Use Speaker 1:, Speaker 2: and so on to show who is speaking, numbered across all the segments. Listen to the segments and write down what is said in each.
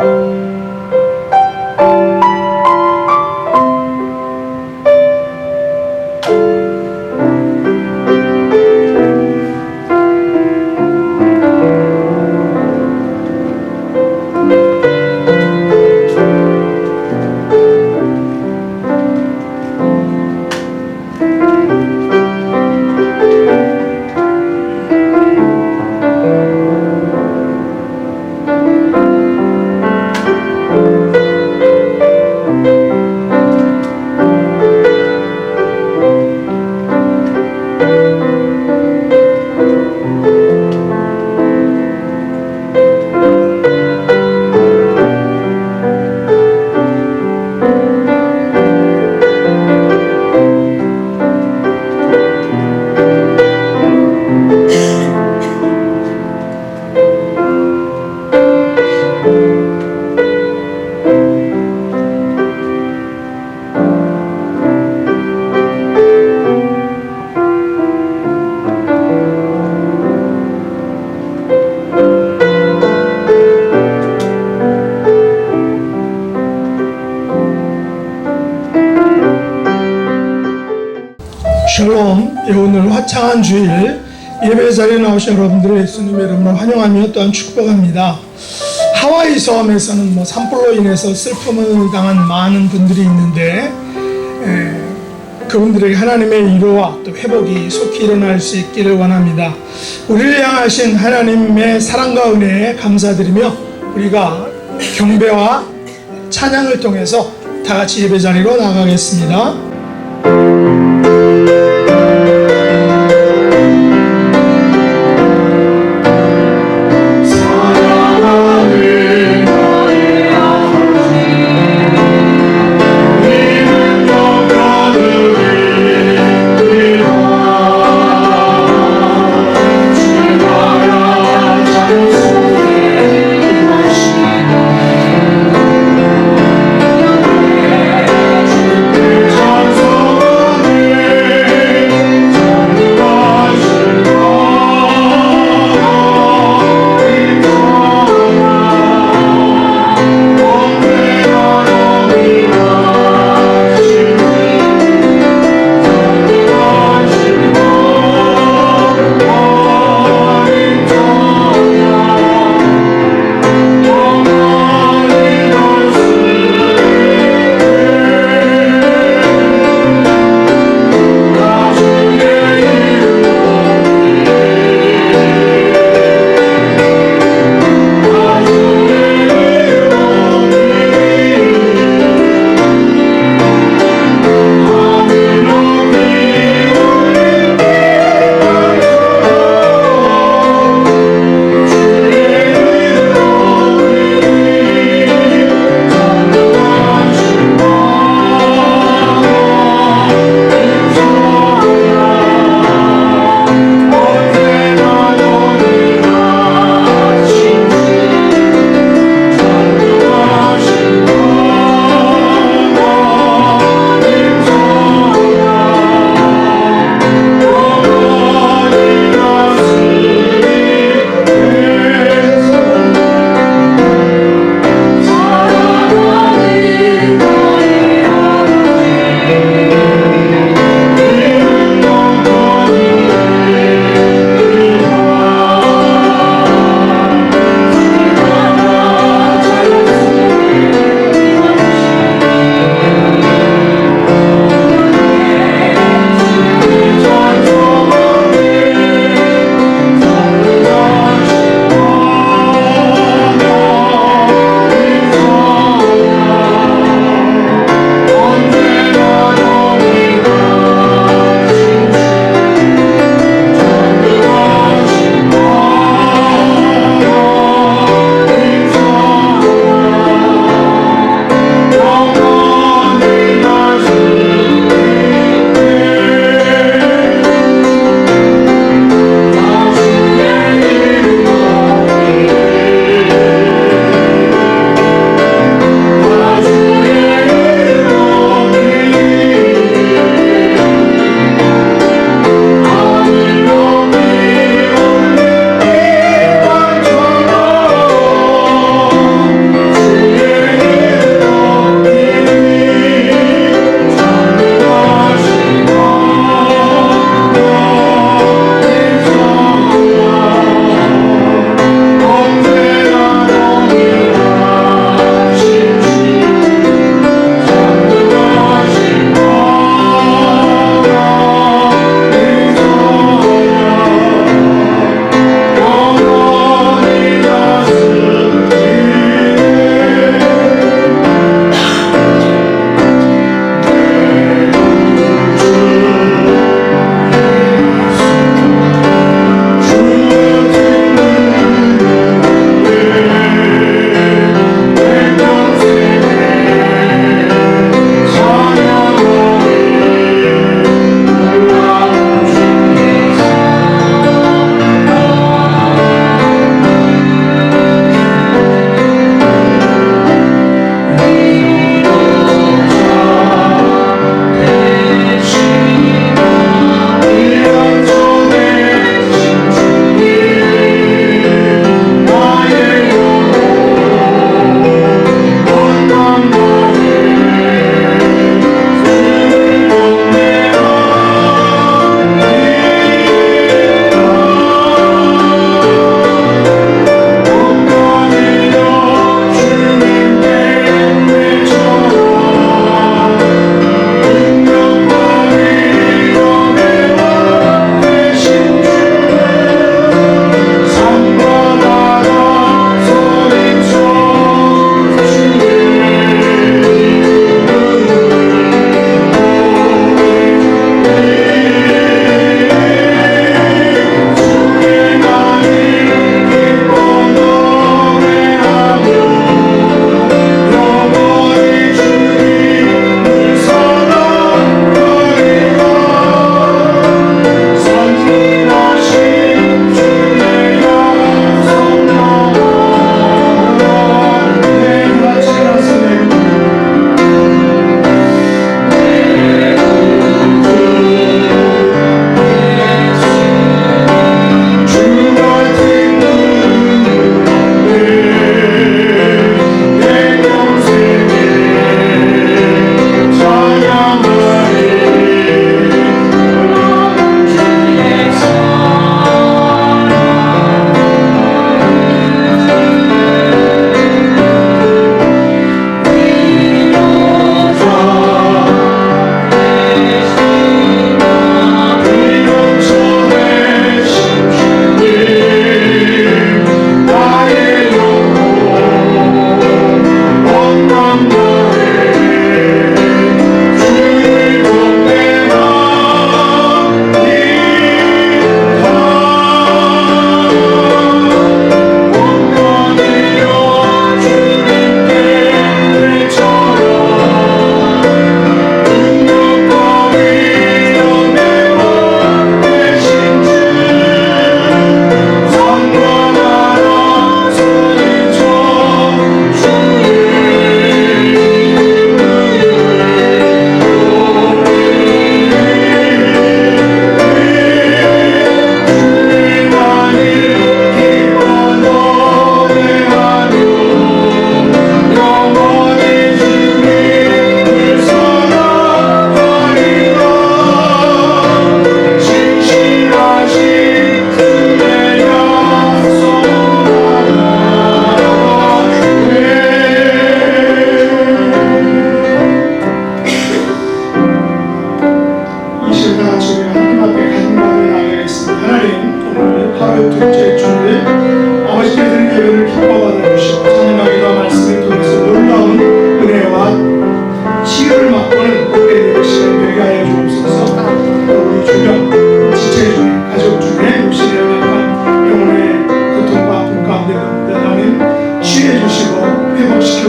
Speaker 1: 샬롬. 오늘 화창한 주일 예배 자리에 나오신 여러분들을 예수님의 이름으로 환영하며 또한 축복합니다. 하와이 섬에서는 산불로 인해서 슬픔을 당한 많은 분들이 있는데 그분들에게 하나님의 위로와 또 회복이 속히 일어날 수 있기를 원합니다. 우리를 향하신 하나님의 사랑과 은혜에 감사드리며 우리가 경배와 찬양을 통해서 다 같이 예배 자리로 나가겠습니다.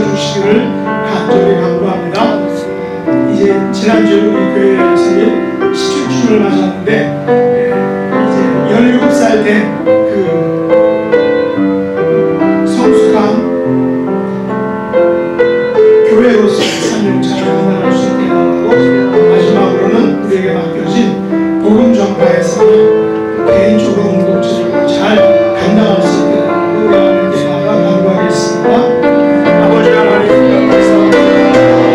Speaker 1: 주시기를 간절히 간구합니다. 이제 지난주에 우리 교회 생일 17주년을 맞았는데 이제 17살 된 그 성숙한 교회로서 삶을 잘 감당할 수 있게 하고, 마지막으로는 우리에게 맡겨진 복음 전파의 사명, 개인적으로 공동체를 잘 감당할 수 있게 하고 우리 하나님께 간구하겠습니다. 아버지 하나님 감사합니다.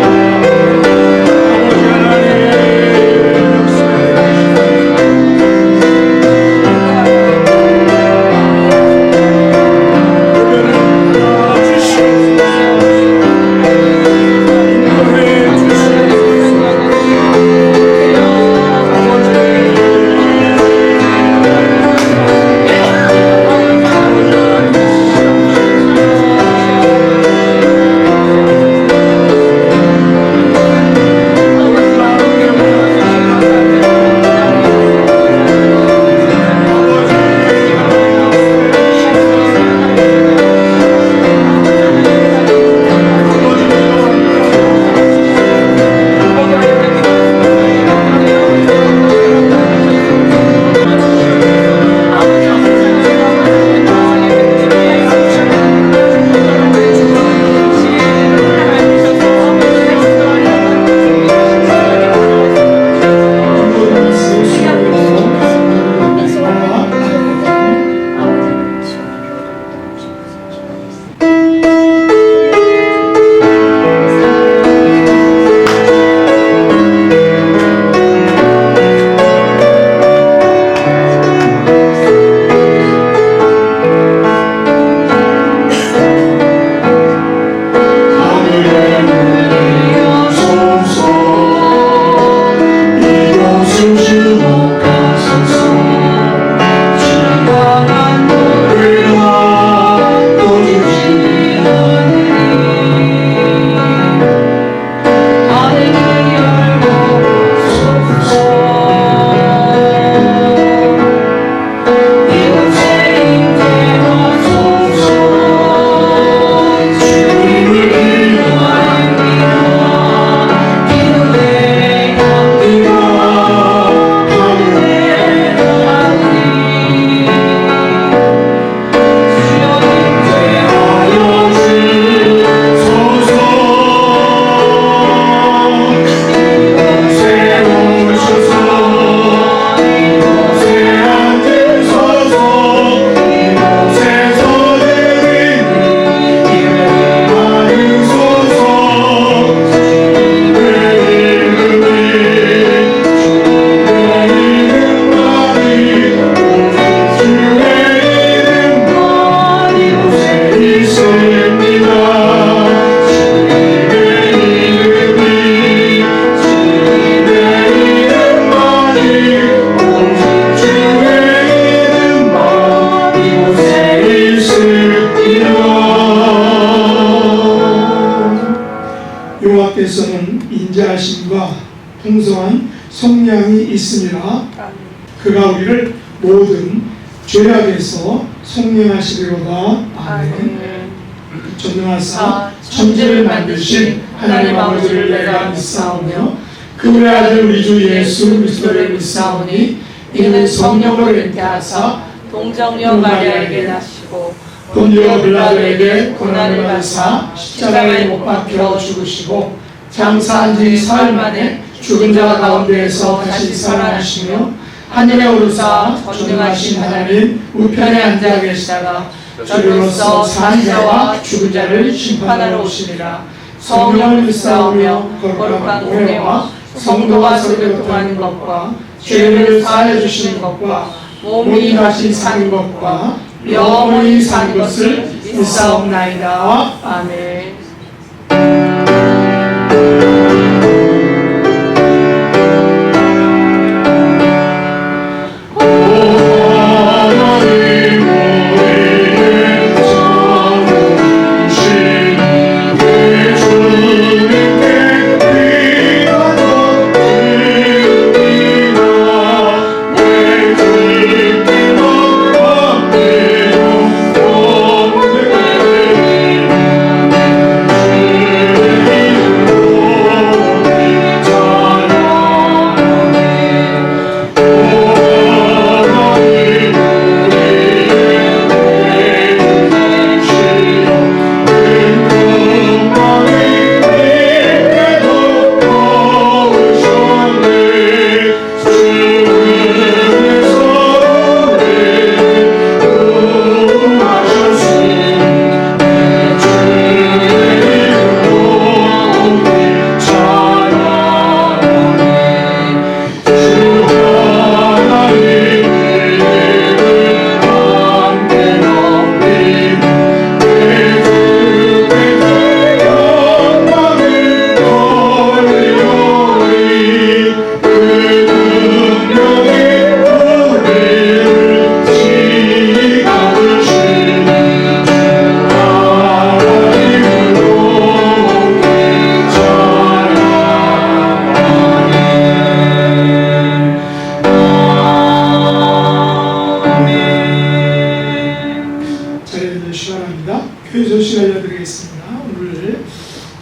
Speaker 1: 아버지 하나님 여호와께서는 인자하심과 풍성한 속량이 있습니다. 그가 우리를 모든 죄악에서 속량하시리로다. 아멘. 전능하사 천지를 만드신 하나님 아버지를 내가 믿사오며 그 우리 아들 우리 주 예수 그리스도를 믿사오니 이는 성령으로 잉태하사 동정녀 마리아에게 나시고 본디오 빌라도에게 고난을 받으사 십자가에 못 박혀 죽으시고 장사한 지 사흘 만에 죽은 자 가운데에서 다시 살아나시며 하늘에 오르사 전능하신 하나님 우편에 앉아 계시다가 저리로서 산 자와 죽은 자를 심판하러 오시리라. 성령을 믿사오며 거룩한 공회와 성도가 서로 교통하는 것과 죄를 사하여 주시는 것과 몸이 다시 사는 것과 영원히 사는 것을 믿사옵나이다. 아멘.
Speaker 2: 아버지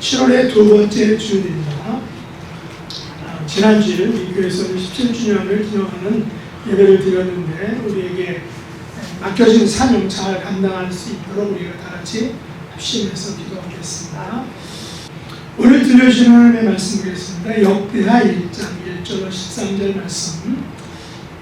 Speaker 1: 7월의 두 번째 주일입니다. 지난주에 우리 교회에서는 17주년을 기념하는 예배를 드렸는데 우리에게 맡겨진 사명 잘 감당할 수 있도록 우리가 다 같이 합심해서 기도하겠습니다. 오늘 들려주신 하나님의 말씀 보겠습니다. 역대하 1장 1절로 13절 말씀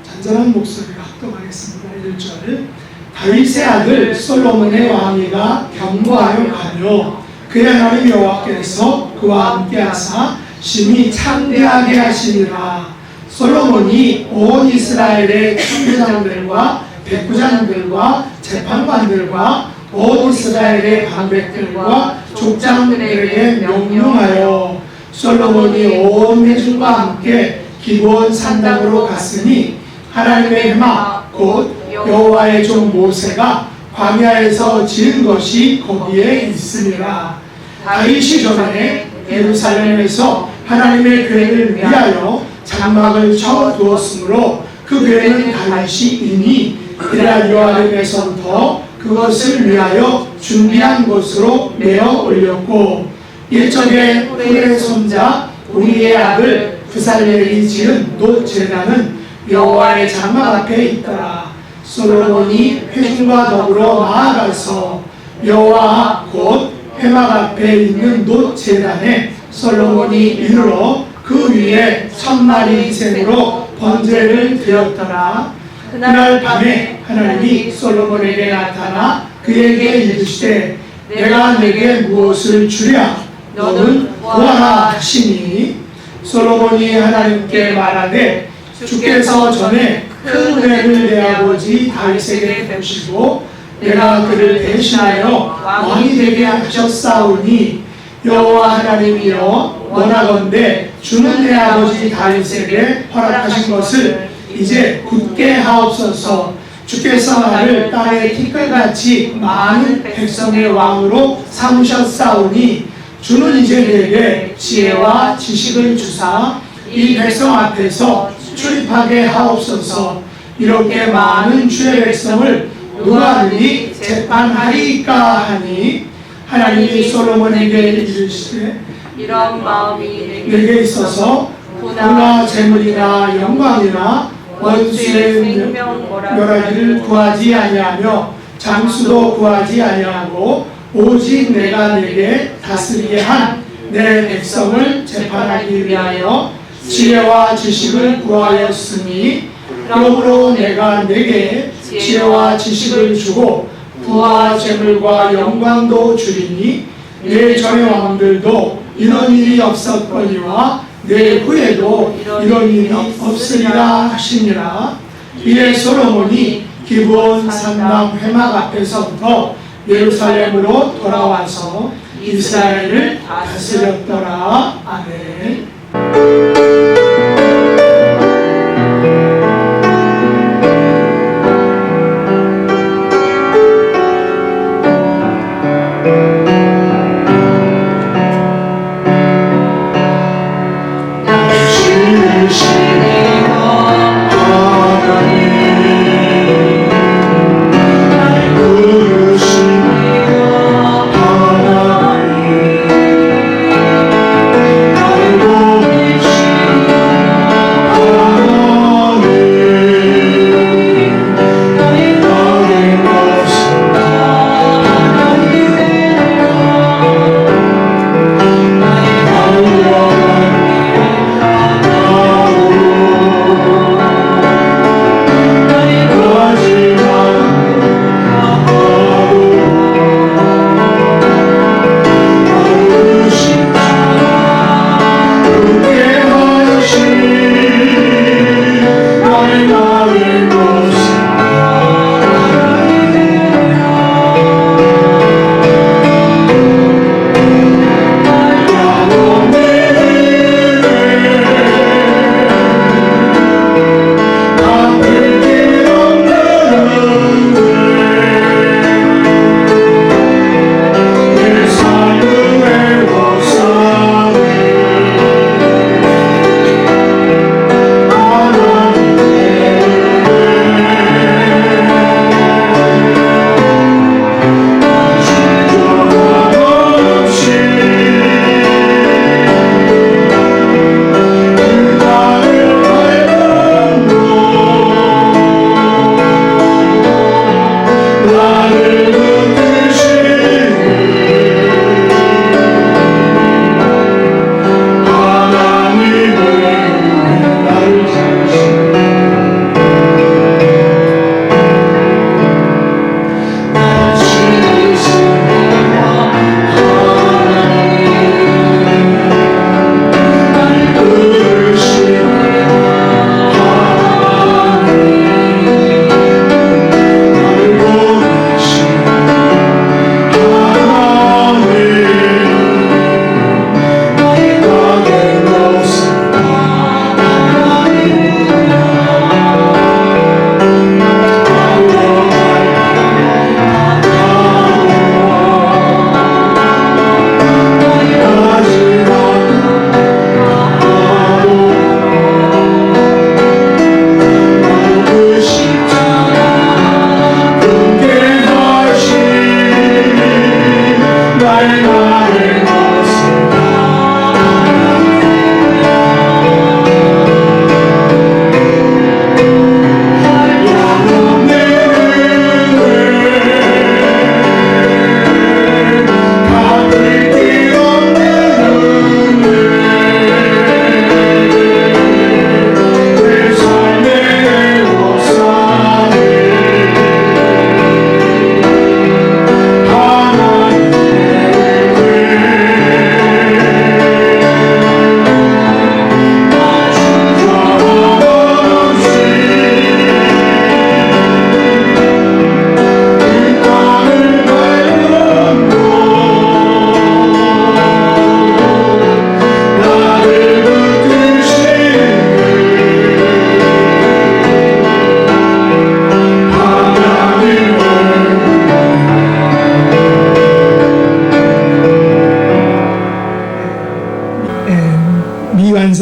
Speaker 1: 잔잔한 목소리가 합독하겠습니다. 1절 다윗의 아들 솔로몬의 왕위가 견고하여 가며 그의 하나님 여호와께서 그와 함께 하사 심히 창대하게 하시니라. 솔로몬이 온 이스라엘의 천부장들과 백부장들과 재판관들과 온 이스라엘의 방백들과 족장들에게 명령하여 솔로몬이 온 회중과 함께 기브온 산당으로 갔으니 하나님의 해마 곧 여호와의 종 모세가 광야에서 지은 것이 거기에 있으니라. 다윗이 전에 예루살렘에서 하나님의 교회를 위하여 장막을 쳐 두었으므로 그 교회는 다윗이 이미 여호와께서부터 그것을 위하여 준비한 것으로 메어 올렸고 일적의 훌의 손자 우리의 아들 브살렐이 지은 놋 제단은 여호와의 장막 앞에 있더라. 솔로몬이 회중과 더불어 나아가서 여호와 곧 회막 앞에 있는 놋 제단에 솔로몬이 이르러 그 위에 1000마리 생으로 번제를 드렸더라. 그날 밤에 하나님이 솔로몬에게 나타나 그에게 이르시되 내가 내게 무엇을 주랴 너는 구하라 하시니 솔로몬이 하나님께 말하되 주께서 전에 큰 은혜를 내 아버지 다윗에게 베푸시고 내가 그를 대신하여 왕이 되게 하셨사오니 여호와 하나님이여 원하건대 주는 내 아버지 다윗에게 허락하신 것을 이제 굳게 하옵소서. 주께서 나를 땅의 티끌같이 많은 백성의 왕으로 삼으셨사오니 주는 이제 내게 지혜와 지식을 주사 이 백성 앞에서 출입하게 하옵소서. 이렇게 많은 주의 백성을 누가 능히 재판하리까 하니 하나님이 솔로몬에게 이르시되
Speaker 2: 이런 마음이
Speaker 1: 내게 있어서 부나 재물이나 영광이나 원수의 멸하기를 구하지 아니하며 장수도 구하지 아니하고 오직 내가 내게 다스리게 한 내 백성을 재판하기 위하여 지혜와 지식을 구하였으니 그러므로 내가 내게 지혜와 지식을 주고 부와 재물과 영광도 주리니 내 전의 왕들도 이런 일이 없었거니와 내 후에도 이런 일이 없으리라 하시니라. 이에 솔로몬이 기브온 산당 회막 앞에서부터 예루살렘으로 돌아와서 이스라엘을 다스렸더라. 아멘.
Speaker 2: 하나님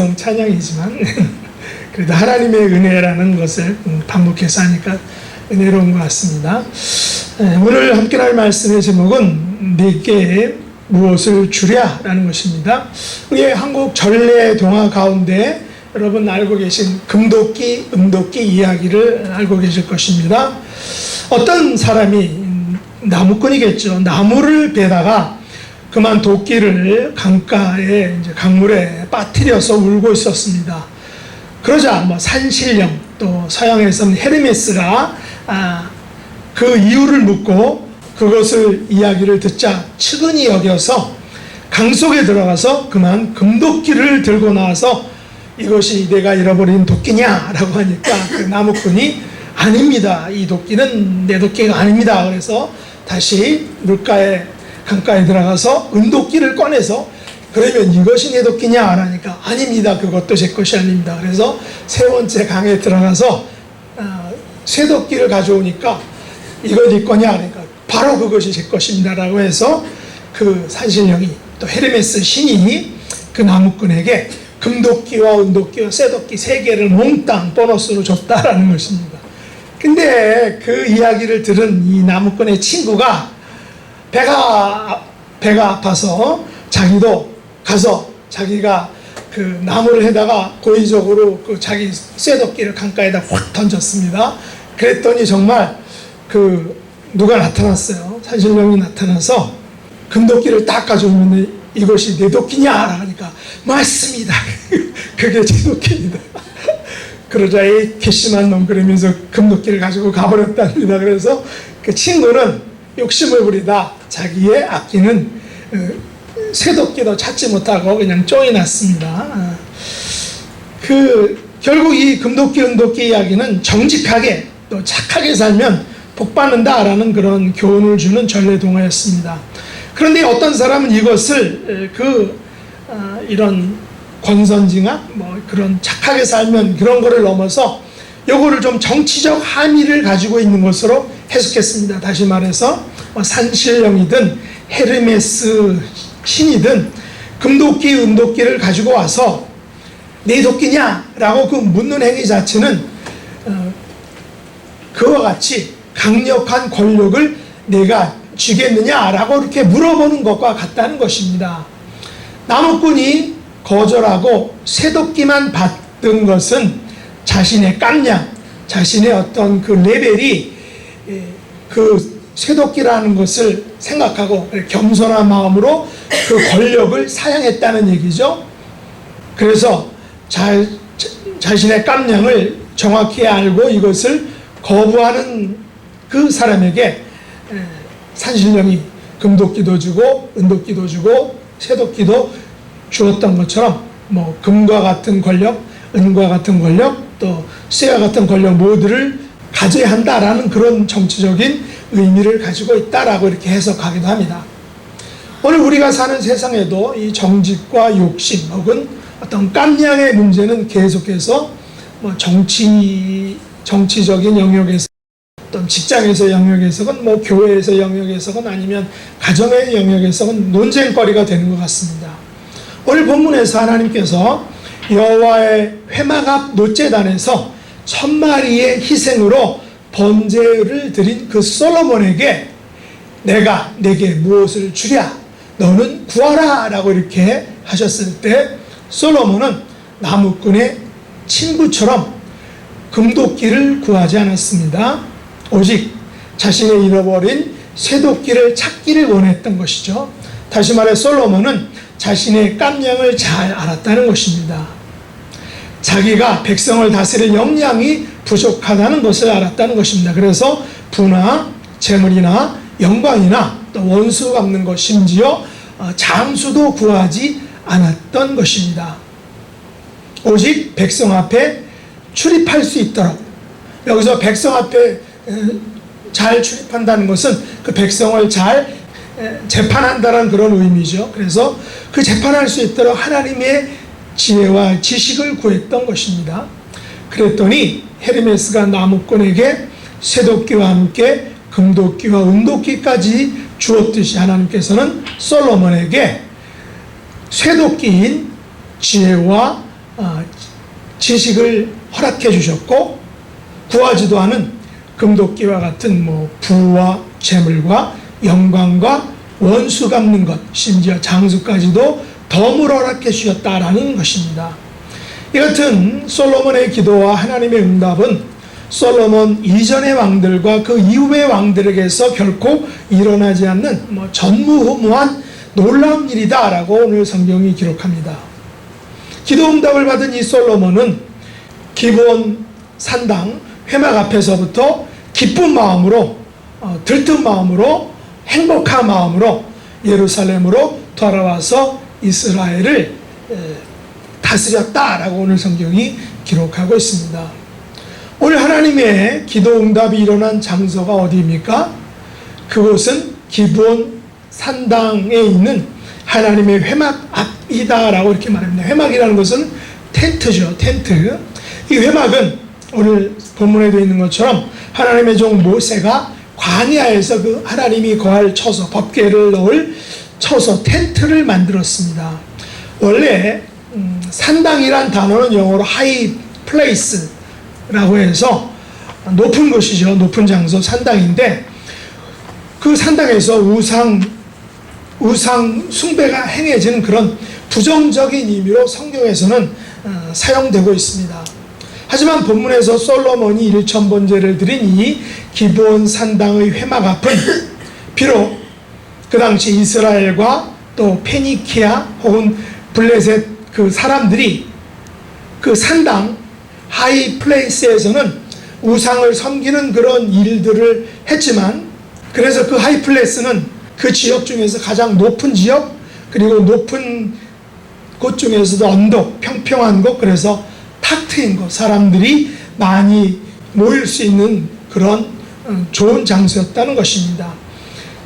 Speaker 1: 찬송 찬양이지만 그래도 하나님의 은혜라는 것을 반복해서 하니까 은혜로운 것 같습니다. 오늘 함께 할 말씀의 제목은 내게 무엇을 주랴라는 것입니다. 우리 한국 전래 동화 가운데 여러분 알고 계신 금도끼, 은도끼 이야기를 알고 계실 것입니다. 어떤 사람이 나무꾼이겠죠. 나무를 베다가 그만 도끼를 강가에 이제 강물에 빠뜨려서 울고 있었습니다. 그러자 산신령 또 서양에서는 헤르메스가 그 이유를 묻고 그것을 이야기를 듣자 측은히 여겨서 강 속에 들어가서 그만 금도끼를 들고 나와서 이것이 내가 잃어버린 도끼냐라고 하니까 그 나무꾼이 아닙니다. 이 도끼는 내 도끼가 아닙니다. 그래서 다시 강가에 들어가서 은도끼를 꺼내서 그러면 이것이 내 도끼냐 하니까 아닙니다. 그것도 제 것이 아닙니다. 그래서 세 번째 강에 들어가서 쇠도끼를 가져오니까 이거 네 거냐 그러니까 바로 그것이 제 것입니다 라고 해서 그 산신령이 또 헤르메스 신이 그 나무꾼에게 금도끼와 은도끼와 쇠도끼 3개를 몽땅 보너스로 줬다라는 것입니다. 근데 그 이야기를 들은 이 나무꾼의 친구가 배가 아파서 자기도 가서 자기가 그 나무를 해다가 고의적으로 그 자기 쇠도끼를 강가에다 확 던졌습니다. 그랬더니 정말 누가 나타났어요. 산신령이 나타나서 금도끼를 딱 가져오는데 이것이 내 도끼냐 하니까 맞습니다. 그게 제 도끼입니다. 그러자 이 괘씸한 놈 그러면서 금도끼를 가지고 가버렸답니다. 그래서 그 친구는 욕심을 부리다 자기의 아끼는 쇠도끼도 찾지 못하고 그냥 쫑이 났습니다. 결국 이 금도끼 은도끼 이야기는 정직하게 또 착하게 살면 복받는다라는 그런 교훈을 주는 전래 동화였습니다. 그런데 어떤 사람은 이것을 이런 권선징악 그런 착하게 살면 그런 거를 넘어서 요거를 좀 정치적 함의를 가지고 있는 것으로 해석했습니다. 다시 말해서 산신령이든 헤르메스 신이든 금도끼 은도끼를 가지고 와서 내 도끼냐라고 그 묻는 행위 자체는 그와 같이 강력한 권력을 내가 쥐겠느냐라고 이렇게 물어보는 것과 같다는 것입니다. 나무꾼이 거절하고 쇠도끼만 받은 것은 자신의 깜냥, 자신의 어떤 그 레벨이 그 쇠도끼라는 것을 생각하고 겸손한 마음으로 그 권력을 사양했다는 얘기죠. 그래서 자신의 깜냥을 정확히 알고 이것을 거부하는 그 사람에게 산신령이 금도끼도 주고 은도끼도 주고 쇠도끼도 주었던 것처럼 금과 같은 권력, 은과 같은 권력, 또 쇠와 같은 권력 모두를 가져야 한다라는 그런 정치적인 의미를 가지고 있다라고 이렇게 해석하기도 합니다. 오늘 우리가 사는 세상에도 이 정직과 욕심 혹은 어떤 깜냥의 문제는 계속해서 정치적인 영역에서 어떤 직장에서 영역에서건 교회에서 영역에서건 아니면 가정의 영역에서건 논쟁거리가 되는 것 같습니다. 오늘 본문에서 하나님께서 여호와의 회막 앞 노제단에서 1000마리의 희생으로 번제를 드린 그 솔로몬에게 내가 내게 무엇을 주랴 너는 구하라 라고 이렇게 하셨을 때 솔로몬은 나무꾼의 친구처럼 금도끼를 구하지 않았습니다. 오직 자신의 잃어버린 쇠도끼를 찾기를 원했던 것이죠. 다시 말해 솔로몬은 자신의 깜냥을 잘 알았다는 것입니다. 자기가 백성을 다스릴 역량이 부족하다는 것을 알았다는 것입니다. 그래서 부나 재물이나 영광이나 또 원수 갚는 것 심지어 장수도 구하지 않았던 것입니다. 오직 백성 앞에 출입할 수 있도록 여기서 백성 앞에 잘 출입한다는 것은 그 백성을 잘 재판한다는 그런 의미죠. 그래서 그 재판할 수 있도록 하나님의 지혜와 지식을 구했던 것입니다. 그랬더니 헤르메스가 나무꾼에게 쇠도끼와 함께 금도끼와 은도끼까지 주었듯이 하나님께서는 솔로몬에게 쇠도끼인 지혜와 지식을 허락해 주셨고, 구하지도 않은 금도끼와 같은 부와 재물과 영광과 원수 갚는 것, 심지어 장수까지도 덤으로 허락해 주셨다라는 것입니다. 이 같은 솔로몬의 기도와 하나님의 응답은 솔로몬 이전의 왕들과 그 이후의 왕들에게서 결코 일어나지 않는 전무후무한 놀라운 일이다라고 오늘 성경이 기록합니다. 기도 응답을 받은 이 솔로몬은 기브온 산당 회막 앞에서부터 기쁜 마음으로, 들뜬 마음으로, 행복한 마음으로 예루살렘으로 돌아와서 이스라엘을 다스렸다라고 오늘 성경이 기록하고 있습니다. 오늘 하나님의 기도 응답이 일어난 장소가 어디입니까? 그곳은 기브온 산당에 있는 하나님의 회막 앞이다라고 이렇게 말합니다. 회막이라는 것은 텐트죠, 텐트. 이 회막은 오늘 본문에 되어 있는 것처럼 하나님의 종 모세가 광야에서 그 하나님이 거할 처소, 법궤를 넣을 처소, 텐트를 만들었습니다. 원래 산당이란 단어는 영어로 high place라고 해서 높은 곳이죠. 높은 장소, 산당인데 그 산당에서 우상 숭배가 행해지는 그런 부정적인 의미로 성경에서는 사용되고 있습니다. 하지만 본문에서 솔로몬이 1000번제를 드린 이 기브온 산당의 회막 앞은 비록 그 당시 이스라엘과 또 페니키아 혹은 블레셋 그 사람들이 그 산당 하이 플레이스에서는 우상을 섬기는 그런 일들을 했지만, 그래서 그 하이 플레이스는 그 지역 중에서 가장 높은 지역, 그리고 높은 곳 중에서도 언덕, 평평한 곳, 그래서 탁 트인 곳, 사람들이 많이 모일 수 있는 그런 좋은 장소였다는 것입니다.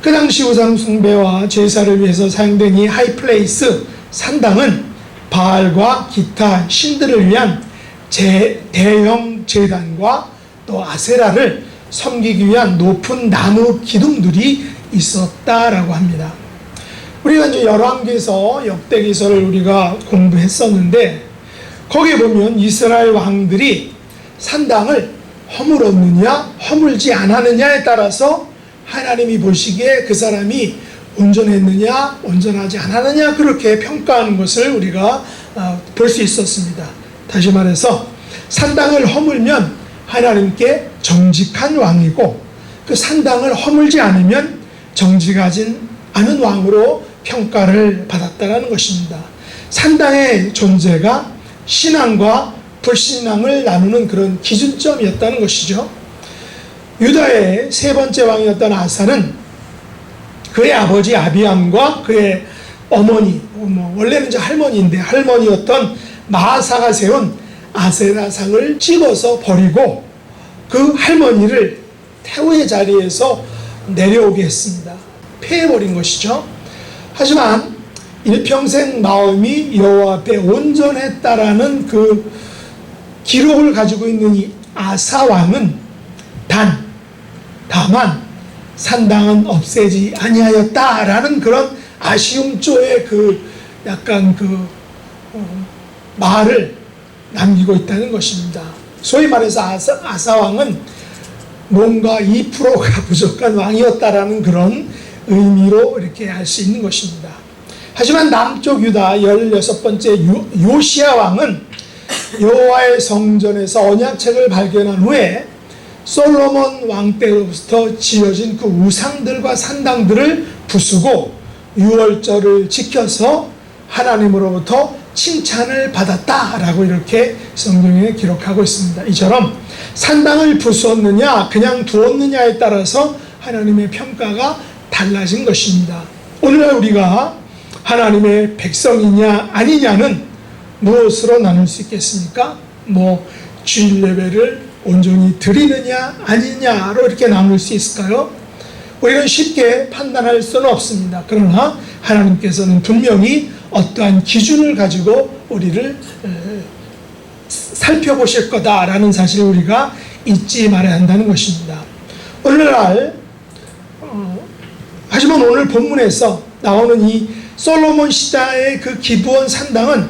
Speaker 1: 그 당시 우상 숭배와 제사를 위해서 사용된 이 하이플레이스 산당은 바알과 기타 신들을 위한 대형 제단과 또 아세라를 섬기기 위한 높은 나무 기둥들이 있었다라고 합니다. 우리가 이제 열왕기서 역대기서를 우리가 공부했었는데 거기에 보면 이스라엘 왕들이 산당을 허물었느냐 허물지 않았느냐에 따라서 하나님이 보시기에 그 사람이 온전했느냐 온전하지 않았느냐 그렇게 평가하는 것을 우리가 볼 수 있었습니다. 다시 말해서 산당을 허물면 하나님께 정직한 왕이고, 그 산당을 허물지 않으면 정직하지 않은 왕으로 평가를 받았다는 것입니다. 산당의 존재가 신앙과 불신앙을 나누는 그런 기준점이었다는 것이죠. 유다의 세 번째 왕이었던 아사는 그의 아버지 아비암과 그의 어머니, 원래는 이제 할머니인데 할머니였던 마아사가 세운 아세라상을 찍어서 버리고 그 할머니를 태우의 자리에서 내려오게 했습니다. 패해버린 것이죠. 하지만 일평생 마음이 여호와 앞에 온전했다라는 그 기록을 가지고 있는 이 아사 왕은 다만 산당은 없애지 아니하였다라는 그런 아쉬움조의 그 약간 그 말을 남기고 있다는 것입니다. 소위 말해서 아사 왕은 뭔가 2%가 부족한 왕이었다라는 그런 의미로 이렇게 할 수 있는 것입니다. 하지만 남쪽 유다 16번째 요시야 왕은 여호와의 성전에서 언약책을 발견한 후에 솔로몬 왕 때로부터 지어진 그 우상들과 산당들을 부수고 유월절을 지켜서 하나님으로부터 칭찬을 받았다라고 이렇게 성경에 기록하고 있습니다. 이처럼 산당을 부수었느냐 그냥 두었느냐에 따라서 하나님의 평가가 달라진 것입니다. 오늘날 우리가 하나님의 백성이냐 아니냐는 무엇으로 나눌 수 있겠습니까? 주일 예배를 온전히 드리느냐 아니냐로 이렇게 나눌 수 있을까요? 우리는 쉽게 판단할 수는 없습니다. 그러나 하나님께서는 분명히 어떠한 기준을 가지고 우리를 살펴보실 거다라는 사실을 우리가 잊지 말아야 한다는 것입니다. 하지만 오늘 본문에서 나오는 이 솔로몬 시대의 그 기브온 산당은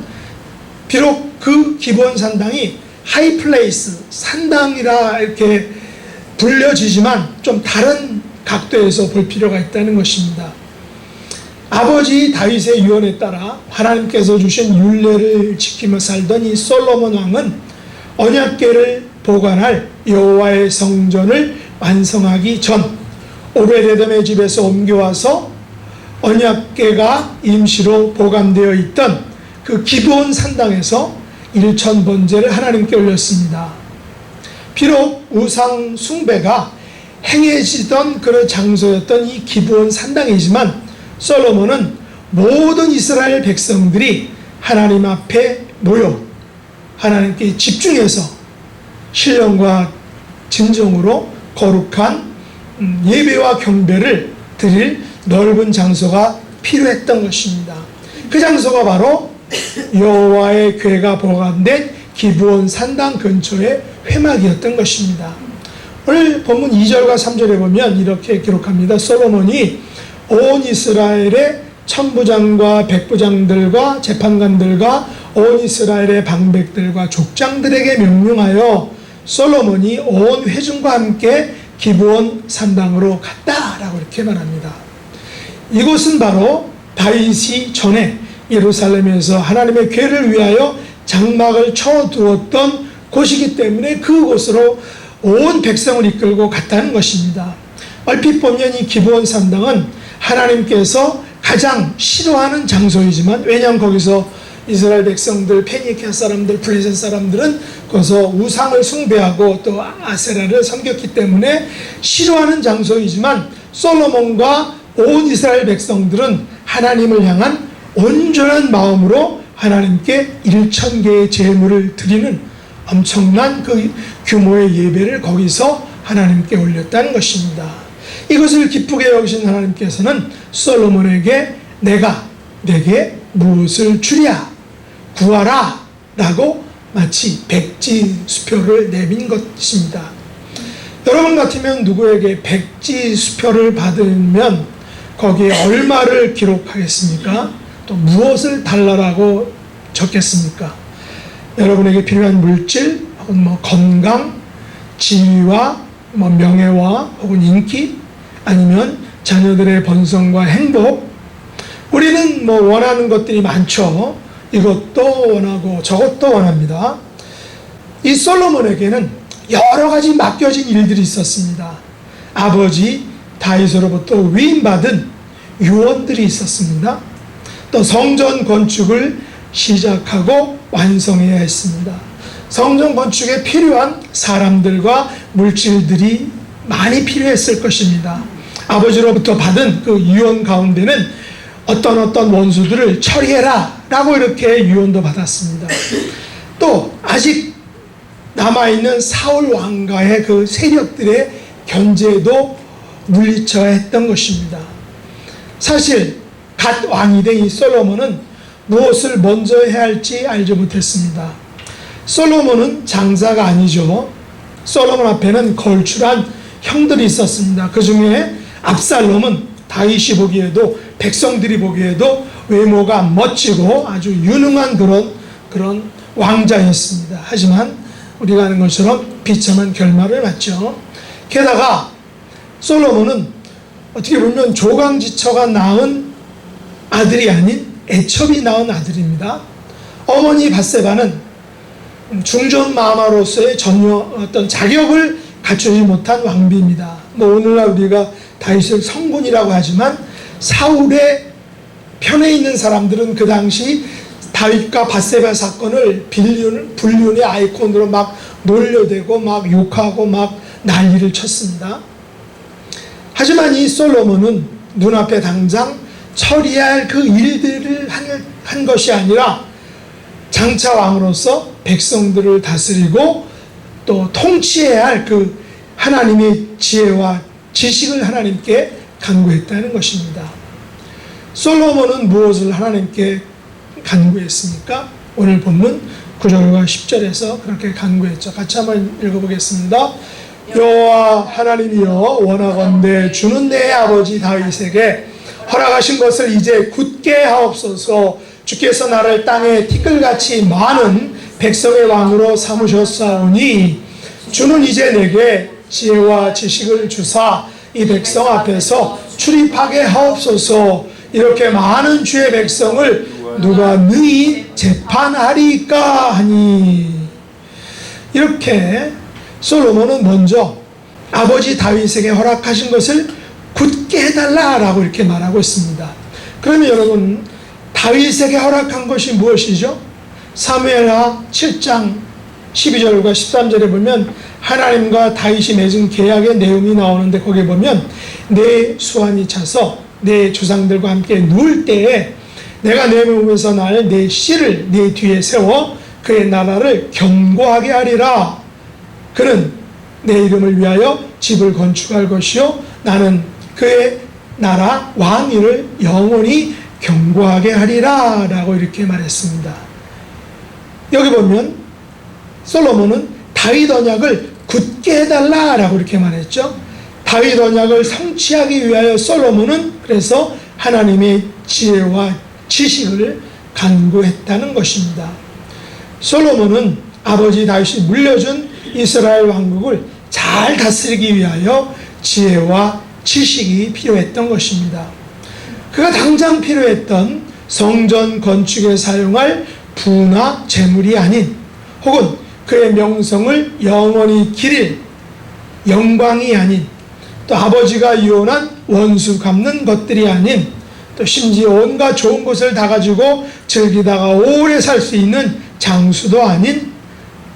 Speaker 1: 비록 그 기브온 산당이 하이플레이스, 산당이라 이렇게 불려지지만 좀 다른 각도에서 볼 필요가 있다는 것입니다. 아버지 다윗의 유언에 따라 하나님께서 주신 율례를 지키며 살던 이 솔로몬 왕은 언약궤를 보관할 여호와의 성전을 완성하기 전 오베데돔의 집에서 옮겨와서 언약궤가 임시로 보관되어 있던 그 기브온 산당에서 일천 번제를 하나님께 올렸습니다. 비록 우상 숭배가 행해지던 그런 장소였던 이 기브온 산당이지만 솔로몬은 모든 이스라엘 백성들이 하나님 앞에 모여 하나님께 집중해서 신령과 진정으로 거룩한 예배와 경배를 드릴 넓은 장소가 필요했던 것입니다. 그 장소가 바로 여호와의 궤가 보관된 기브온 산당 근처의 회막이었던 것입니다. 오늘 본문 2절과 3절에 보면 이렇게 기록합니다. 솔로몬이 온 이스라엘의 천부장과 백부장들과 재판관들과 온 이스라엘의 방백들과 족장들에게 명령하여 솔로몬이 온 회중과 함께 기브온 산당으로 갔다라고 이렇게 말합니다. 이곳은 바로 다윗이 전에 예루살렘에서 하나님의 궤를 위하여 장막을 쳐두었던 곳이기 때문에 그곳으로 온 백성을 이끌고 갔다는 것입니다. 얼핏 보면 이 기브온 산당은 하나님께서 가장 싫어하는 장소이지만, 왜냐하면 거기서 이스라엘 백성들, 페니케아 사람들, 블레셋 사람들은 거기서 우상을 숭배하고 또 아세라를 섬겼기 때문에 싫어하는 장소이지만, 솔로몬과 온 이스라엘 백성들은 하나님을 향한 온전한 마음으로 하나님께 1000개의 제물을 드리는 엄청난 그 규모의 예배를 거기서 하나님께 올렸다는 것입니다. 이것을 기쁘게 여기신 하나님께서는 솔로몬에게 내가 내게 무엇을 주랴 구하라 라고 마치 백지수표를 내민 것입니다. 여러분 같으면 누구에게 백지수표를 받으면 거기에 얼마를 기록하겠습니까? 또 무엇을 달라라고 적겠습니까? 여러분에게 필요한 물질, 혹은 건강, 지위와 명예와 혹은 인기, 아니면 자녀들의 번성과 행복, 우리는 원하는 것들이 많죠. 이것도 원하고 저것도 원합니다. 이 솔로몬에게는 여러 가지 맡겨진 일들이 있었습니다. 아버지 다윗으로부터 위임받은 유언들이 있었습니다. 또 성전 건축을 시작하고 완성해야 했습니다. 성전 건축에 필요한 사람들과 물질들이 많이 필요했을 것입니다. 아버지로부터 받은 그 유언 가운데는 어떤 원수들을 처리해라 라고 이렇게 유언도 받았습니다. 또 아직 남아있는 사울 왕가의 그 세력들의 견제도 물리쳐야 했던 것입니다. 사실 갓 왕이 된 이 솔로몬은 무엇을 먼저 해야 할지 알지 못했습니다. 솔로몬은 장사가 아니죠. 솔로몬 앞에는 걸출한 형들이 있었습니다. 그 중에 압살롬은 다윗이 보기에도, 백성들이 보기에도 외모가 멋지고 아주 유능한 그런 왕자였습니다. 하지만 우리가 아는 것처럼 비참한 결말을 맞죠. 게다가 솔로몬은 어떻게 보면 조강지처가 낳은 아들이 아닌 애첩이 낳은 아들입니다. 어머니 밧세바는 중전 마마로서의 전혀 어떤 자격을 갖추지 못한 왕비입니다. 오늘날 우리가 다윗을 성군이라고 하지만 사울의 편에 있는 사람들은 그 당시 다윗과 밧세바 사건을 불륜의 아이콘으로 막 놀려대고 막 욕하고 막 난리를 쳤습니다. 하지만 이 솔로몬은 눈앞에 당장 처리할 그 일들을 한 것이 아니라 장차 왕으로서 백성들을 다스리고 또 통치해야 할 그 하나님의 지혜와 지식을 하나님께 간구했다는 것입니다. 솔로몬은 무엇을 하나님께 간구했습니까? 오늘 본문 9절과 10절에서 그렇게 간구했죠. 같이 한번 읽어보겠습니다. 여호와 하나님이여, 원하건대 주는 내 아버지 다윗에게 허락하신 것을 이제 굳게 하옵소서. 주께서 나를 땅에 티끌같이 많은 백성의 왕으로 삼으셨사오니 주는 이제 내게 지혜와 지식을 주사 이 백성 앞에서 출입하게 하옵소서. 이렇게 많은 주의 백성을 누가 능히 재판하리까 하니. 이렇게 솔로몬은 먼저 아버지 다윗에게 허락하신 것을 굳게 해달라라고 이렇게 말하고 있습니다. 그러면 여러분, 다윗에게 허락한 것이 무엇이죠? 사무엘하 7장 12절과 13절에 보면 하나님과 다윗이 맺은 계약의 내용이 나오는데, 거기에 보면 내 수완이 차서 내 조상들과 함께 누울 때에 내가 내 몸에서 날 내 씨를 내 뒤에 세워 그의 나라를 견고하게 하리라. 그는 내 이름을 위하여 집을 건축할 것이요 나는 그의 나라 왕위를 영원히 견고하게 하리라 라고 이렇게 말했습니다. 여기 보면 솔로몬은 다윗 언약을 굳게 해달라 라고 이렇게 말했죠. 다윗 언약을 성취하기 위하여 솔로몬은 그래서 하나님의 지혜와 지식을 간구했다는 것입니다. 솔로몬은 아버지 다윗이 물려준 이스라엘 왕국을 잘 다스리기 위하여 지혜와 지식이 필요했던 것입니다. 그가 당장 필요했던 성전 건축에 사용할 부나 재물이 아닌, 혹은 그의 명성을 영원히 기릴 영광이 아닌, 또 아버지가 이혼한 원수 갚는 것들이 아닌, 또 심지어 온갖 좋은 것을 다 가지고 즐기다가 오래 살 수 있는 장수도 아닌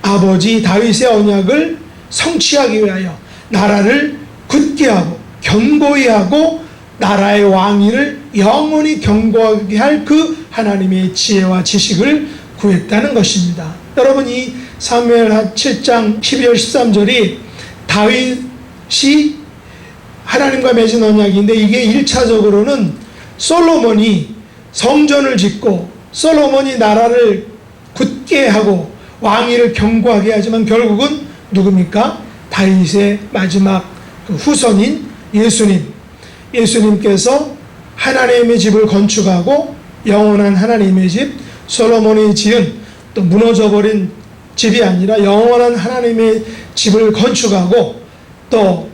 Speaker 1: 아버지 다윗의 언약을 성취하기 위하여 나라를 굳게 하고 견고히 하고 나라의 왕위를 영원히 견고하게 할 그 하나님의 지혜와 지식을 구했다는 것입니다. 여러분, 이 사무엘하 7장 12절 13절이 다윗이 하나님과 맺은 언약인데, 이게 1차적으로는 솔로몬이 성전을 짓고 솔로몬이 나라를 굳게 하고 왕위를 견고하게 하지만 결국은 누굽니까? 다윗의 마지막 후손인 예수님께서 하나님의 집을 건축하고 영원한 하나님의 집, 솔로몬이 지은 또 무너져버린 집이 아니라 영원한 하나님의 집을 건축하고 또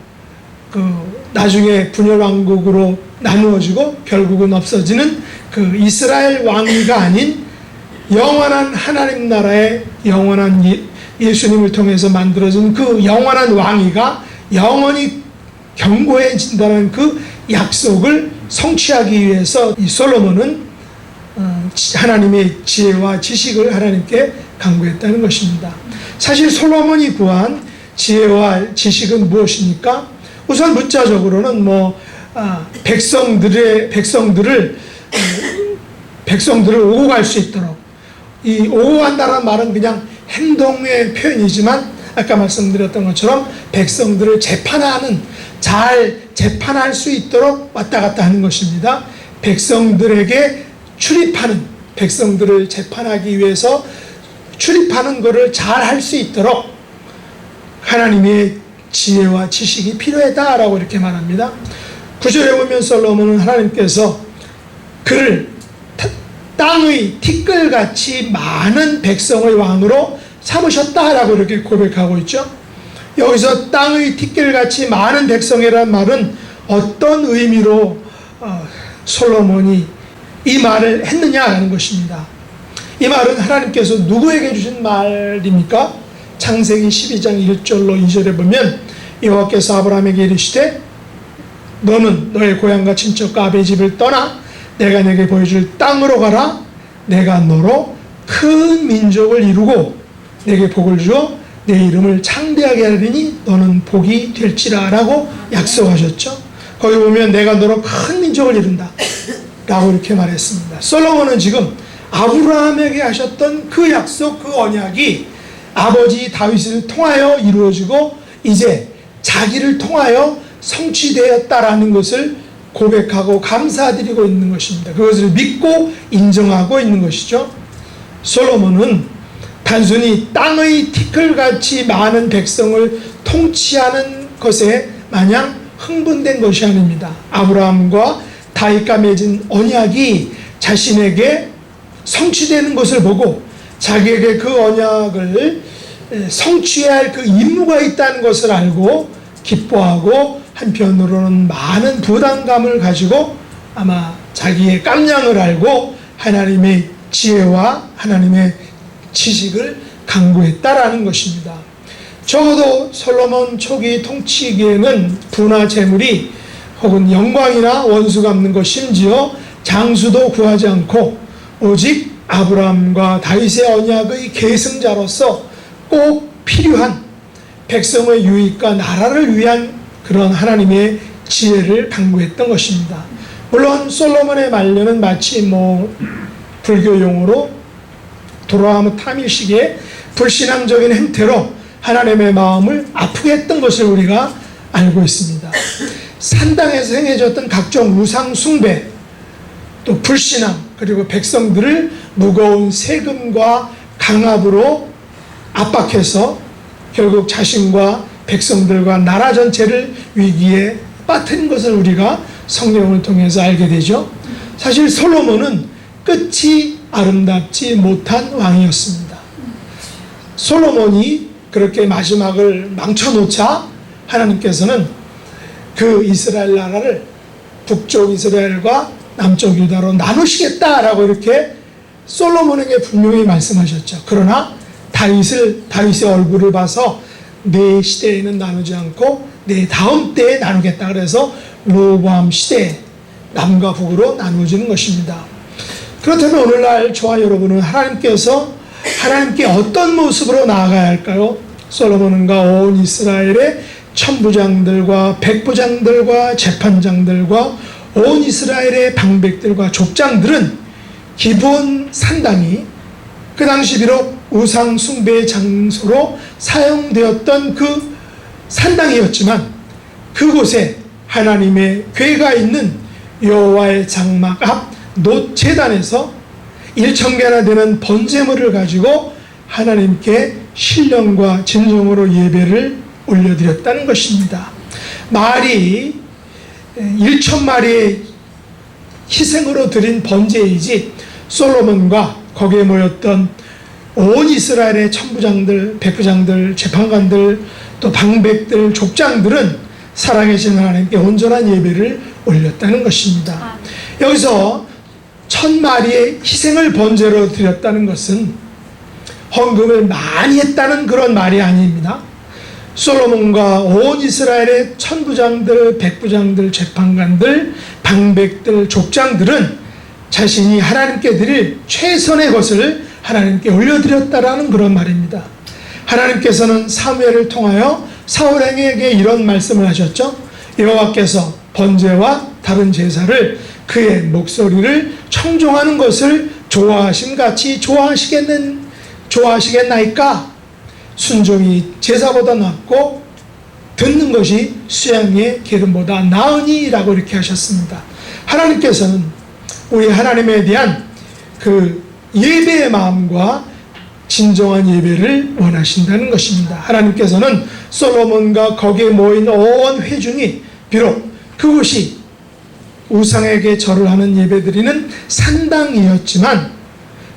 Speaker 1: 나중에 분열왕국으로 나누어지고 결국은 없어지는 그 이스라엘 왕위가 아닌 영원한 하나님 나라의 영원한 예수님을 통해서 만들어진 그 영원한 왕위가 영원히 견고해진다는 그 약속을 성취하기 위해서 이 솔로몬은 하나님의 지혜와 지식을 하나님께 간구했다는 것입니다. 사실 솔로몬이 구한 지혜와 지식은 무엇입니까? 우선 문자적으로는 백성들을 오고 갈 수 있도록, 이 오고 간다는 말은 그냥 행동의 표현이지만 아까 말씀드렸던 것처럼 백성들을 잘 재판할 수 있도록 왔다 갔다 하는 것입니다. 백성들에게 백성들을 재판하기 위해서 출입하는 것을 잘 할 수 있도록 하나님의 지혜와 지식이 필요하다라고 이렇게 말합니다. 9절에 보면 솔로몬은 하나님께서 그를 땅의 티끌같이 많은 백성의 왕으로 삼으셨다라고 이렇게 고백하고 있죠. 여기서 땅의 티끌같이 많은 백성이라는 말은 어떤 의미로 솔로몬이 이 말을 했느냐라는 것입니다. 이 말은 하나님께서 누구에게 주신 말입니까? 창세기 12장 1절로 2절에 보면 여호와께서 아브라함에게 이르시되 너는 너의 고향과 친척과 아버지 집을 떠나 내가 내게 보여줄 땅으로 가라. 내가 너로 큰 민족을 이루고 내게 복을 주어 내 이름을 창대하게 하리니 너는 복이 될지라 라고 약속하셨죠. 거기 보면 내가 너로 큰 민족을 이룬다 라고 이렇게 말했습니다. 솔로몬은 지금 아브라함에게 하셨던 그 약속, 그 언약이 아버지 다윗을 통하여 이루어지고 이제 자기를 통하여 성취되었다라는 것을 고백하고 감사드리고 있는 것입니다. 그것을 믿고 인정하고 있는 것이죠. 솔로몬은 단순히 땅의 티끌같이 많은 백성을 통치하는 것에 마냥 흥분된 것이 아닙니다. 아브라함과 다윗과 맺은 언약이 자신에게 성취되는 것을 보고 자기에게 그 언약을 성취해야 할 그 임무가 있다는 것을 알고 기뻐하고 한편으로는 많은 부담감을 가지고 아마 자기의 깜냥을 알고 하나님의 지혜와 하나님의 지식을 강구했다라는 것입니다. 적어도 솔로몬 초기 통치기에는 부나 재물이 혹은 영광이나 원수 갚는 것 심지어 장수도 구하지 않고 오직 아브라함과 다윗의 언약의 계승자로서 꼭 필요한 백성의 유익과 나라를 위한 그런 하나님의 지혜를 강구했던 것입니다. 물론 솔로몬의 말년은 마치 불교 용어로 돌아가면 탐일식의 불신앙적인 행태로 하나님의 마음을 아프게 했던 것을 우리가 알고 있습니다. 산당에서 행해졌던 각종 우상 숭배, 또 불신앙, 그리고 백성들을 무거운 세금과 강압으로 압박해서 결국 자신과 백성들과 나라 전체를 위기에 빠뜨린 것을 우리가 성경을 통해서 알게 되죠. 사실 솔로몬은 끝이 아름답지 못한 왕이었습니다. 솔로몬이 그렇게 마지막을 망쳐놓자 하나님께서는 그 이스라엘 나라를 북쪽 이스라엘과 남쪽 유다로 나누시겠다라고 이렇게 솔로몬에게 분명히 말씀하셨죠. 그러나 다윗의 얼굴을 봐서 내 시대에는 나누지 않고 내 다음 때에 나누겠다. 그래서 로보암 시대에 남과 북으로 나누어지는 것입니다. 그렇다면 오늘날 저와 여러분은 하나님께 어떤 모습으로 나아가야 할까요? 솔로몬과 온 이스라엘의 천부장들과 백부장들과 재판장들과 온 이스라엘의 방백들과 족장들은 기브온 산당이 그 당시 비록 우상 숭배의 장소로 사용되었던 그 산당이었지만 그곳에 하나님의 궤가 있는 여호와의 장막 앞 놋제단에서 1,000개나 되는 번제물을 가지고 하나님께 신령과 진정으로 예배를 올려드렸다는 것입니다. 말이 1,000마리의 희생으로 드린 번제이지 솔로몬과 거기에 모였던 온 이스라엘의 천부장들, 백부장들, 재판관들, 또 방백들, 족장들은 살아계신 하나님께 온전한 예배를 올렸다는 것입니다. 여기서 1,000마리의 희생을 번제로 드렸다는 것은 헌금을 많이 했다는 그런 말이 아닙니다. 솔로몬과 온 이스라엘의 천부장들, 백부장들, 재판관들, 방백들, 족장들은 자신이 하나님께 드릴 최선의 것을 하나님께 올려드렸다라는 그런 말입니다. 하나님께서는 사무엘을 통하여 사울에게 이런 말씀을 하셨죠. 여호와께서 번제와 다른 제사를 그의 목소리를 청종하는 것을 좋아하심같이 좋아하시겠나이까? 순종이 제사보다 낫고 듣는 것이 수양의 기름보다 나으니 라고 이렇게 하셨습니다. 하나님께서는 우리 하나님에 대한 그 예배의 마음과 진정한 예배를 원하신다는 것입니다. 하나님께서는 솔로몬과 거기에 모인 온 회중이 비록 그곳이 우상에게 절을 하는 예배드리는 산당이었지만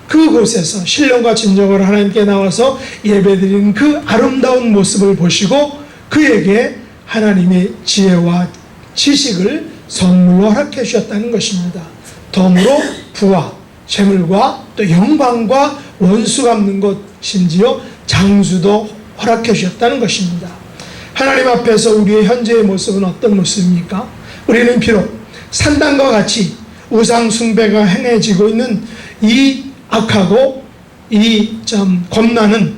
Speaker 1: 그곳에서 신령과 진정으로 하나님께 나와서 예배드리는 그 아름다운 모습을 보시고 그에게 하나님의 지혜와 지식을 선물로 허락해 주셨다는 것입니다. 덤으로 부와 재물과 또 영광과 원수 갚는 것, 심지어 장수도 허락해 주셨다는 것입니다. 하나님 앞에서 우리의 현재의 모습은 어떤 모습입니까? 우리는 비록 산당과 같이 우상 숭배가 행해지고 있는 이 악하고 이 겁나는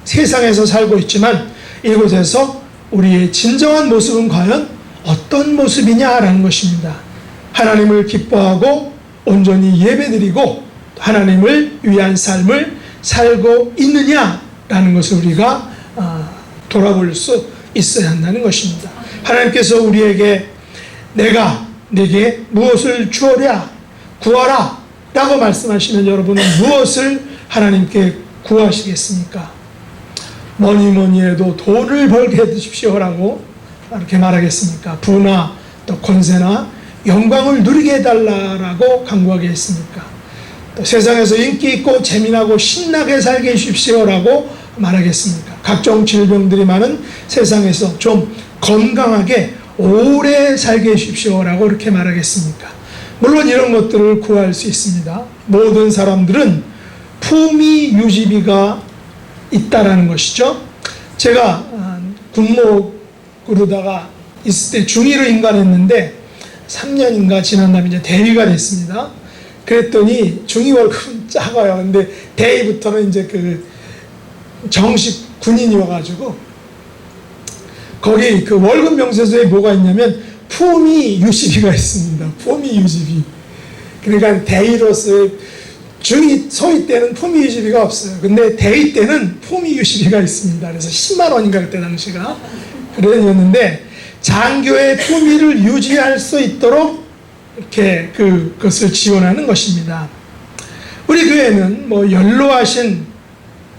Speaker 1: 세상에서 살고 있지만 이곳에서 우리의 진정한 모습은 과연 어떤 모습이냐라는 것입니다. 하나님을 기뻐하고 온전히 예배드리고 하나님을 위한 삶을 살고 있느냐라는 것을 우리가 돌아볼 수 있어야 한다는 것입니다. 하나님께서 우리에게 내가 내게 무엇을 주어랴 구하라 라고 말씀하시면 여러분은 무엇을 하나님께 구하시겠습니까? 뭐니 해도 돈을 벌게 해주십시오라고 이렇게 말하겠습니까? 부나 또 권세나 영광을 누리게 해달라고 간구하게 했습니까? 또 세상에서 인기 있고 재미나고 신나게 살게 해주십시오라고 말하겠습니까? 각종 질병들이 많은 세상에서 좀 건강하게 오래 살게 해주십시오라고 이렇게 말하겠습니까? 물론 이런 것들을 구할 수 있습니다. 모든 사람들은 품위 유지비가 있다라는 것이죠. 제가 군목으로다가 있을 때 중위로 임관했는데 3년인가 지난 다음에 이제 대위가 됐습니다. 그랬더니 중위 월급은 작아요. 근데 대위부터는 이제 그 정식 군인이어가지고 거기 그 월급 명세서에 뭐가 있냐면 품위 유지비가 있습니다. 품위 유지비. 그러니까 대위로서의 중위 소위 때는 품위 유지비가 없어요. 근데 대위 때는 품위 유지비가 있습니다. 그래서 10만 원인가 그때 당시가 그랬는데 장교의 품위를 유지할 수 있도록 이렇게 그것을 지원하는 것입니다. 우리 교회는 뭐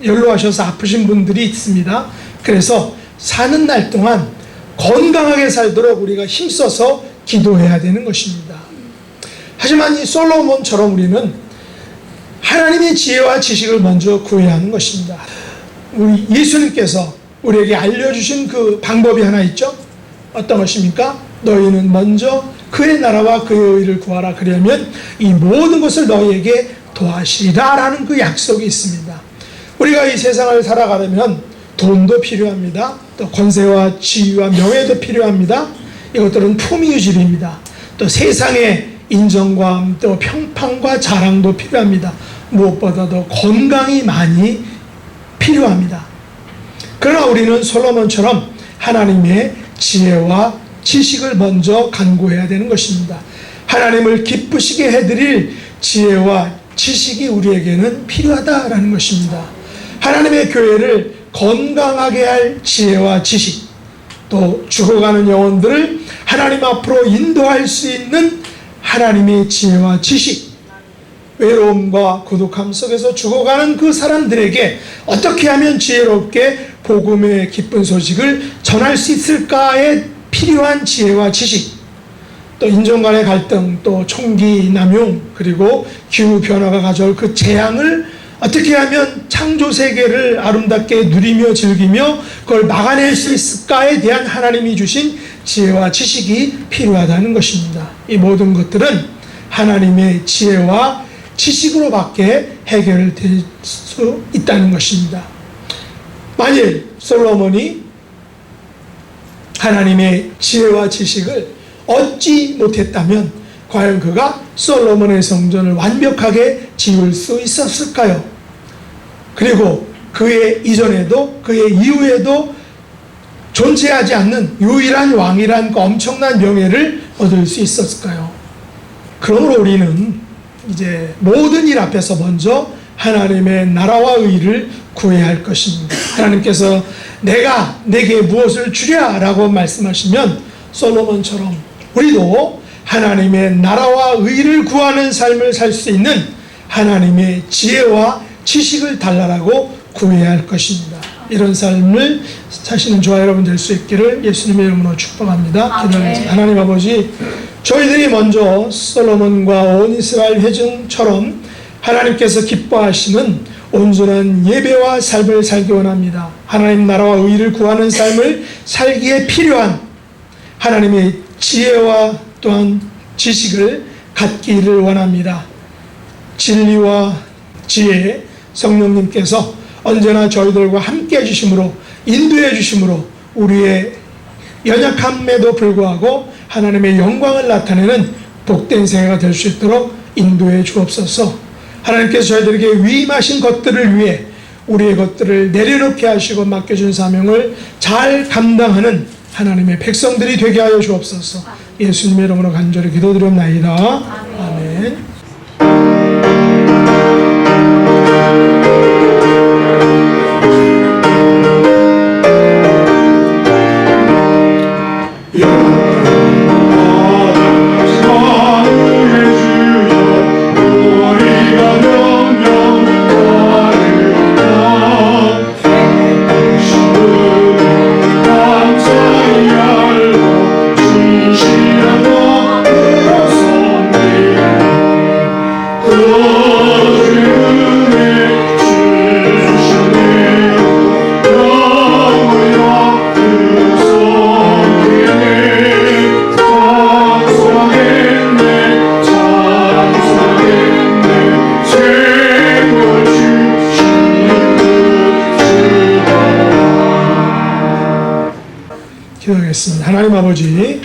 Speaker 1: 연로하셔서 아프신 분들이 있습니다. 그래서 사는 날 동안 건강하게 살도록 우리가 힘써서 기도해야 되는 것입니다. 하지만 이 솔로몬처럼 우리는 하나님의 지혜와 지식을 먼저 구해야 하는 것입니다. 우리 예수님께서 우리에게 알려주신 그 방법이 하나 있죠. 어떤 것입니까? 너희는 먼저 그의 나라와 그의 의를 구하라. 그러면 이 모든 것을 너희에게 도하시리라 라는 그 약속이 있습니다. 우리가 이 세상을 살아가려면 돈도 필요합니다. 또 권세와 지위와 명예도 필요합니다. 이것들은 품위유지입니다. 또 세상의 인정과 또 평판과 자랑도 필요합니다. 무엇보다도 건강이 많이 필요합니다. 그러나 우리는 솔로몬처럼 하나님의 지혜와 지식을 먼저 간구해야 되는 것입니다. 하나님을 기쁘시게 해드릴 지혜와 지식이 우리에게는 필요하다라는 것입니다. 하나님의 교회를 건강하게 할 지혜와 지식, 또 죽어가는 영혼들을 하나님 앞으로 인도할 수 있는 하나님의 지혜와 지식, 외로움과 고독함 속에서 죽어가는 그 사람들에게 어떻게 하면 지혜롭게 복음의 기쁜 소식을 전할 수 있을까에 필요한 지혜와 지식, 또 인종 간의 갈등, 또 총기 남용, 그리고 기후변화가 가져올 그 재앙을 어떻게 하면 창조 세계를 아름답게 누리며 즐기며 그걸 막아낼 수 있을까에 대한 하나님이 주신 지혜와 지식이 필요하다는 것입니다. 이 모든 것들은 하나님의 지혜와 지식으로밖에 해결될 수 있다는 것입니다. 만일 솔로몬이 하나님의 지혜와 지식을 얻지 못했다면 과연 그가 솔로몬의 성전을 완벽하게 지을 수 있었을까요? 그리고 그의 이전에도 그의 이후에도 존재하지 않는 유일한 왕이란 그 엄청난 명예를 얻을 수 있었을까요? 그러므로 우리는 이제 모든 일 앞에서 먼저 하나님의 나라와 의를 구해야 할 것입니다. 하나님께서 내가 내게 무엇을 주랴 라고 말씀하시면 솔로몬처럼 우리도 하나님의 나라와 의를 구하는 삶을 살 수 있는 하나님의 지혜와 지식을 달라라고 구해야 할 것입니다. 이런 삶을 사시는 저와 여러분 될 수 있기를 예수님의 이름으로 축복합니다. 기도하겠습니다. 하나님 아버지, 저희들이 먼저 솔로몬과 온 이스라엘 회중처럼 하나님께서 기뻐하시는 온전한 예배와 삶을 살기 원합니다. 하나님 나라와 의를 구하는 삶을 살기에 필요한 하나님의 지혜와 또한 지식을 갖기를 원합니다. 진리와 지혜, 성령님께서 언제나 저희들과 함께 해주심으로 인도해 주심으로 우리의 연약함에도 불구하고 하나님의 영광을 나타내는 복된 생애가 될 수 있도록 인도해 주옵소서. 하나님께서 저희들에게 위임하신 것들을 위해 우리의 것들을 내려놓게 하시고 맡겨준 사명을 잘 감당하는 하나님의 백성들이 되게 하여 주옵소서. 예수님의 이름으로 간절히 기도드렸나이다. 아멘. 감사히 알고 진실한 것 기도하겠습니다. 하나님 아버지,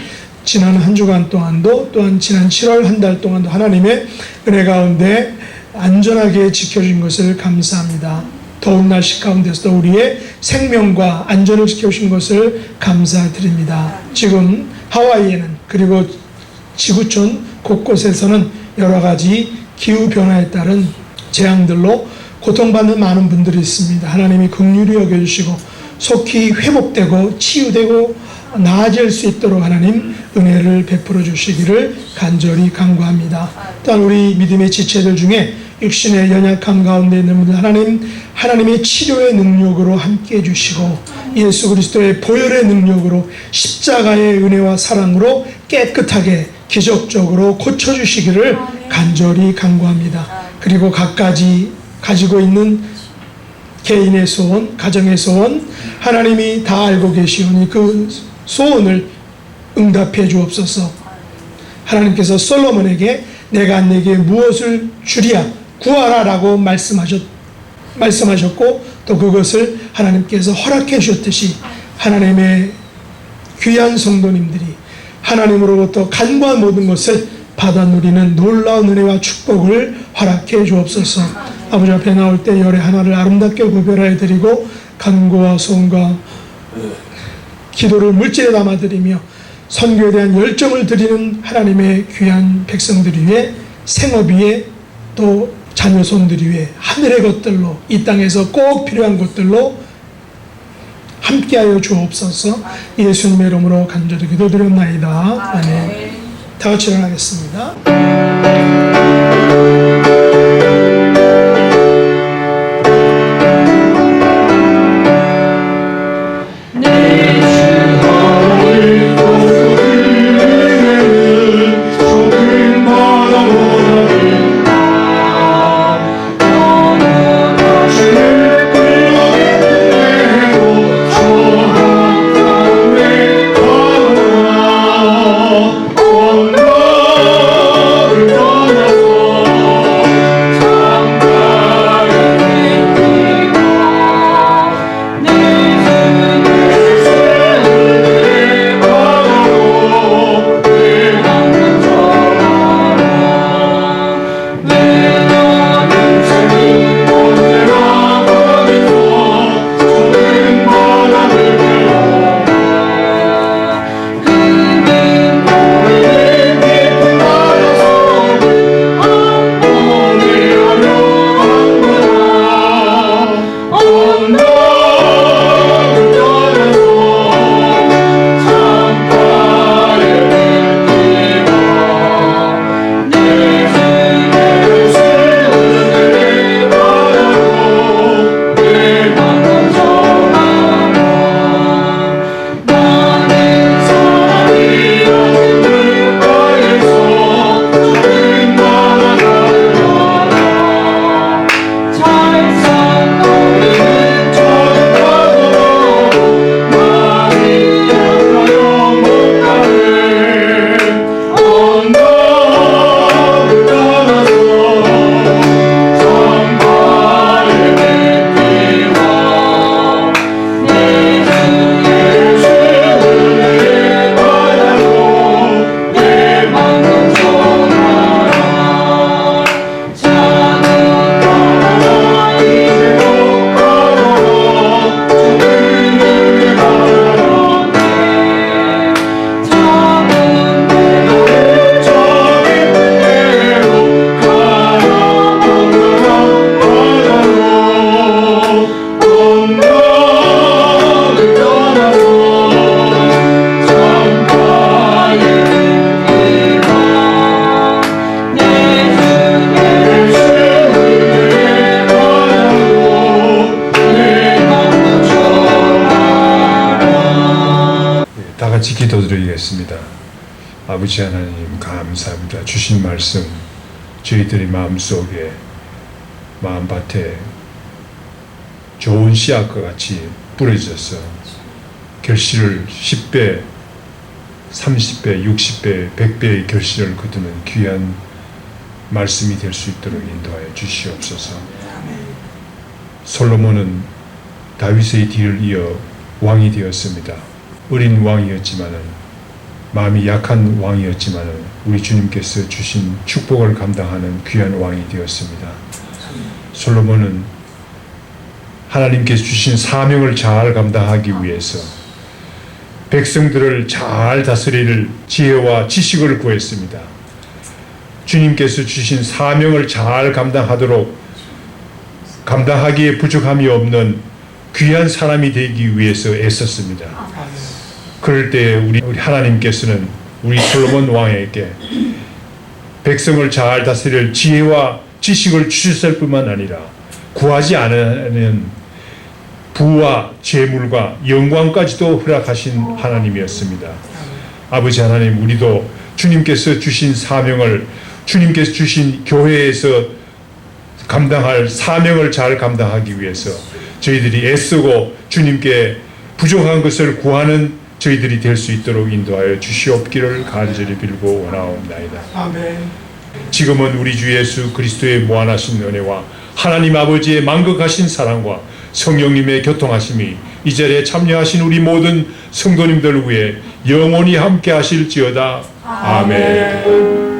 Speaker 1: 지난 한 주간 동안도 또한 지난 7월 한 달 동안도 하나님의 은혜 가운데 안전하게 지켜준 것을 감사합니다. 더운 날씨 가운데서도 우리의 생명과 안전을 지켜주신 것을 감사드립니다. 지금 하와이에는 그리고 지구촌 곳곳에서는 여러 가지 기후변화에 따른 재앙들로 고통받는 많은 분들이 있습니다. 하나님이 긍휼히 여겨주시고 속히 회복되고 치유되고 나아질 수 있도록 하나님 은혜를 베풀어 주시기를 간절히 간구합니다. 또한 우리 믿음의 지체들 중에 육신의 연약함 가운데 있는 분들 하나님의 치료의 능력으로 함께해 주시고 예수 그리스도의 보혈의 능력으로 십자가의 은혜와 사랑으로 깨끗하게 기적적으로 고쳐주시기를 간절히 간구합니다. 그리고 각가지 가지고 있는 개인의 소원, 가정의 소원 하나님이 다 알고 계시오니 그 소원을 응답해 주옵소서. 하나님께서 솔로몬에게 내가 네게 무엇을 주리야 구하라 라고 말씀하셨고 또 그것을 하나님께서 허락해 주셨듯이 하나님의 귀한 성도님들이 하나님으로부터 간구한 모든 것을 받아 누리는 놀라운 은혜와 축복을 허락해 주옵소서. 아버지 앞에 나올 때 열의 하나를 아름답게 구별하여 드리고 간구와 소원과 기도를 물질에 담아드리며 선교에 대한 열정을 드리는 하나님의 귀한 백성들 위해 생업 위에 또 자녀손들 위해 하늘의 것들로 이 땅에서 꼭 필요한 것들로 함께하여 주옵소서. 예수님의 이름으로 간절히 기도드렸나이다. 아멘. 다 같이 일어나겠습니다.
Speaker 3: 같이 기도드리겠습니다. 아버지 하나님 감사합니다. 주신 말씀 저희들의 마음속에 마음밭에 좋은 씨앗과 같이 뿌려져서 결실을 10배, 30배, 60배, 100배의 결실을 거두는 귀한 말씀이 될 수 있도록 인도하여 주시옵소서. 솔로몬은 다윗의 뒤를 이어 왕이 되었습니다. 어린 왕이었지만은, 마음이 약한 왕이었지만은 우리 주님께서 주신 축복을 감당하는 귀한 왕이 되었습니다. 솔로몬은 하나님께서 주신 사명을 잘 감당하기 위해서 백성들을 잘 다스릴 지혜와 지식을 구했습니다. 주님께서 주신 사명을 잘 감당하기에 부족함이 없는 귀한 사람이 되기 위해서 애썼습니다. 그럴 때 우리 하나님께서는 우리 솔로몬 왕에게 백성을 잘 다스릴 지혜와 지식을 주셨을 뿐만 아니라 구하지 않은 부와 재물과 영광까지도 허락하신 하나님이었습니다. 아버지 하나님, 우리도 주님께서 주신 사명을, 주님께서 주신 교회에서 감당할 사명을 잘 감당하기 위해서 저희들이 애쓰고 주님께 부족한 것을 구하는 저희들이 될 수 있도록 인도하여 주시옵기를 간절히 빌고 원하옵나이다.
Speaker 1: 아멘.
Speaker 3: 지금은 우리 주 예수 그리스도의 무한하신 은혜와 하나님 아버지의 만극하신 사랑과 성령님의 교통하심이 이 자리에 참여하신 우리 모든 성도님들 위해 영원히 함께 하실지어다. 아멘.